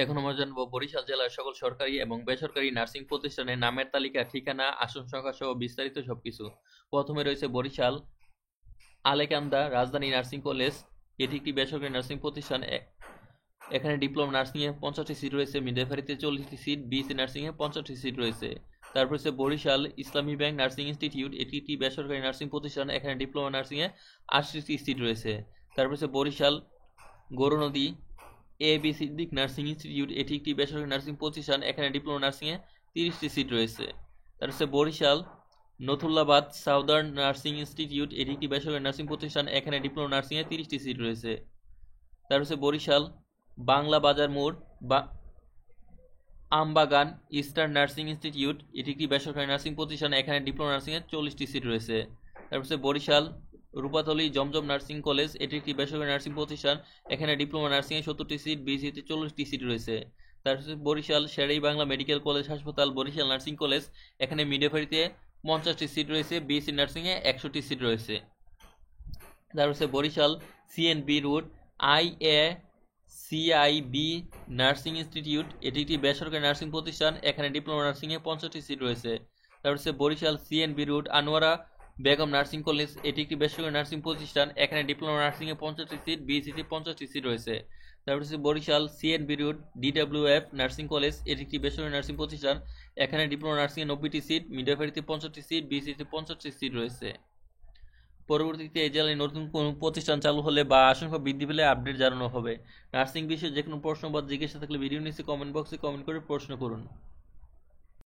এখন আমরা জানবো বরিশাল জেলার সকল সরকারি এবং বেসরকারি নার্সিং প্রতিষ্ঠানের নামের তালিকা, ঠিকানা, আসন সংখ্যা সহ বিস্তারিত সবকিছু। প্রথমে রয়েছে বরিশাল আলেকান্দা রাজধানী নার্সিং কলেজ। এটি একটি বেসরকারি নার্সিং প্রতিষ্ঠান। এখানে ডিপ্লোমা নার্সিং এ 50টি সিট রয়েছে, মিডওয়াইফারিতে 40টি সিট, বিএসসি নার্সিং এ 50টি সিট রয়েছে। তারপর হচ্ছে বরিশাল ইসলামী ব্যাংক নার্সিং ইনস্টিটিউট, এটি একটি বেসরকারি নার্সিং প্রতিষ্ঠান। এখানে ডিপ্লোমা নার্সিং এ 80টি সিট রয়েছে। তারপর হচ্ছে Barishal Gournadi A B Siddique nursing institute, এটি একটি বেসরকারি নার্সিং প্রতিষ্ঠান। এখানে ডিপ্লোমা নার্সিং এ 30টি সিট রয়েছে। তার হচ্ছে Barishal Nathullabad southern nursing institute, এটি একটি বেসরকারি নার্সিং প্রতিষ্ঠান। এখানে ডিপ্লোমা নার্সিং এ 30টি সিট রয়েছে। তার হচ্ছে বরিশাল বাংলা বাজার মোড় বা আমবাগান ইস্টার্ন নার্সিং ইনস্টিটিউট, এটি একটি বেসরকারি নার্সিং প্রতিষ্ঠান। এখানে ডিপ্লোমা নার্সিং এ 40টি সিট রয়েছে। তারপর হচ্ছে বরিশাল রূপাতলী জমজম নার্সিং কলেজ, এটি একটি বেসরকারি নার্সিং প্রতিষ্ঠান। এখানে ডিপ্লোমা নার্সিং এ 70টি সিট, বিএসসিতে 40টি সিট রয়েছে। তারপর হচ্ছে বরিশাল শেরেই বাংলা মেডিকেল কলেজ হাসপাতাল বরিশাল নার্সিং কলেজ, এখানে মিডওয়াইফারিতে 50টি সিট রয়েছে, বিএসসি নার্সিং এ 100টি সিট রয়েছে। তারপর হচ্ছে Barishal CNB road IA CIB nursing institute, এটি একটি বেসরকারি নার্সিং প্রতিষ্ঠান। এখানে ডিপ্লোমা নার্সিং এ 50টি সিট রয়েছে। তারপর হচ্ছে Barishal CNB road Anowara Begum nursing college, এটি একটি বেসরকারি নার্সিং প্রতিষ্ঠান। এখানে ডিপ্লোমা নার্সিং এ 50টি সিট, বিএসসিতে 50টি সিট রয়েছে। তারপর হচ্ছে Barishal CNB road DWF nursing college, এটি একটি বেসরকারি নার্সিং প্রতিষ্ঠান। এখানে ডিপ্লোমা নার্সিং এ 90টি সিট, মিডওয়াইফারিতে 50টি সিট, বিএসসিতে 50টি সিট রয়েছে। পরবর্তীতে এই জেলায় নতুন কোনো প্রতিষ্ঠান চালু হলে বা আশঙ্কা বৃদ্ধি পেলে আপডেট জানানো হবে। নার্সিং বিষয়ে যে কোনো প্রশ্ন বা জিজ্ঞাসা থাকলে ভিডিও নিচে কমেন্ট বক্সে কমেন্ট করে প্রশ্ন করুন।